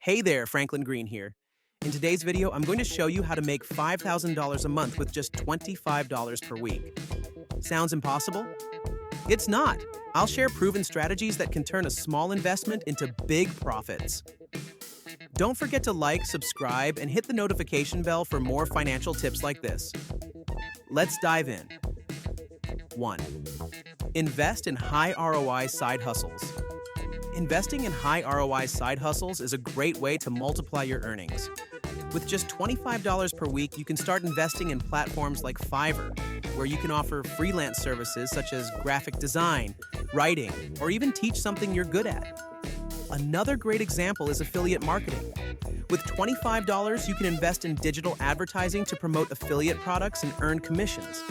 Hey there, Franklin Green here. In today's video, I'm going to show you how to make $5,000 a month with just $25 per week. Sounds impossible? It's not. I'll share proven strategies that can turn a small investment into big profits. Don't forget to like, subscribe, and hit the notification bell for more financial tips like this. Let's dive in. 1. Invest in high ROI side hustles. Investing in high ROI side hustles is a great way to multiply your earnings. With just $25 per week, you can start investing in platforms like Fiverr, where you can offer freelance services such as graphic design, writing, or even teach something you're good at. Another great example is affiliate marketing. With $25, you can invest in digital advertising to promote affiliate products and earn commissions.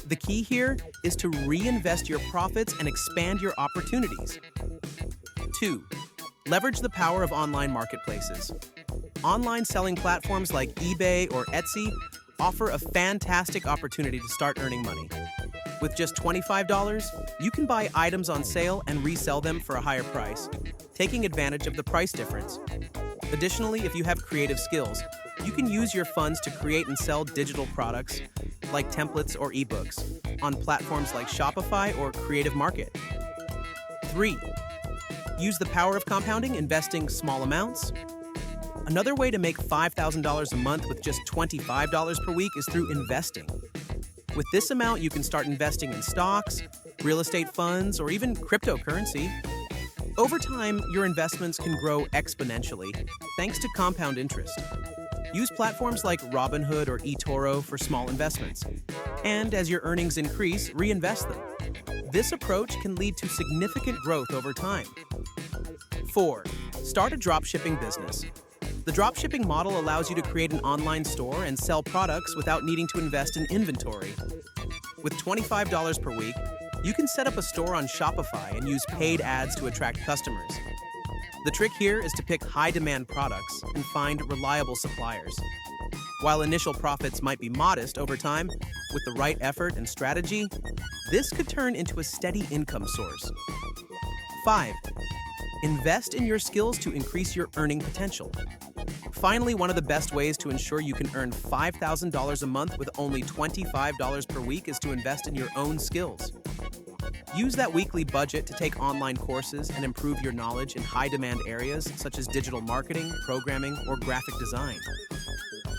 The key here is to reinvest your profits and expand your opportunities. 2. Leverage the power of online marketplaces. Online selling platforms like eBay or Etsy offer a fantastic opportunity to start earning money. With just $25, you can buy items on sale and resell them for a higher price, taking advantage of the price difference. Additionally, if you have creative skills, you can use your funds to create and sell digital products like templates or ebooks on platforms like Shopify or Creative Market. 3. Use the power of compounding, investing small amounts. Another way to make $5,000 a month with just $25 per week is through investing. With this amount, you can start investing in stocks, real estate funds, or even cryptocurrency. Over time, your investments can grow exponentially thanks to compound interest. Use platforms like Robinhood or eToro for small investments. And as your earnings increase, reinvest them. This approach can lead to significant growth over time. 4. Start a dropshipping business. The dropshipping model allows you to create an online store and sell products without needing to invest in inventory. With $25 per week, you can set up a store on Shopify and use paid ads to attract customers. The trick here is to pick high-demand products and find reliable suppliers. While initial profits might be modest over time, with the right effort and strategy, this could turn into a steady income source. 5. Invest in your skills to increase your earning potential. Finally, one of the best ways to ensure you can earn $5,000 a month with only $25 per week is to invest in your own skills. Use that weekly budget to take online courses and improve your knowledge in high-demand areas such as digital marketing, programming, or graphic design.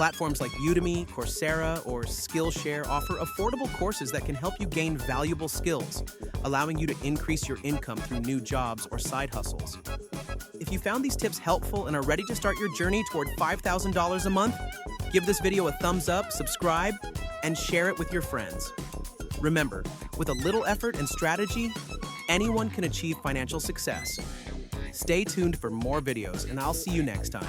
Platforms like Udemy, Coursera, or Skillshare offer affordable courses that can help you gain valuable skills, allowing you to increase your income through new jobs or side hustles. If you found these tips helpful and are ready to start your journey toward $5,000 a month, give this video a thumbs up, subscribe, and share it with your friends. Remember, with a little effort and strategy, anyone can achieve financial success. Stay tuned for more videos, and I'll see you next time.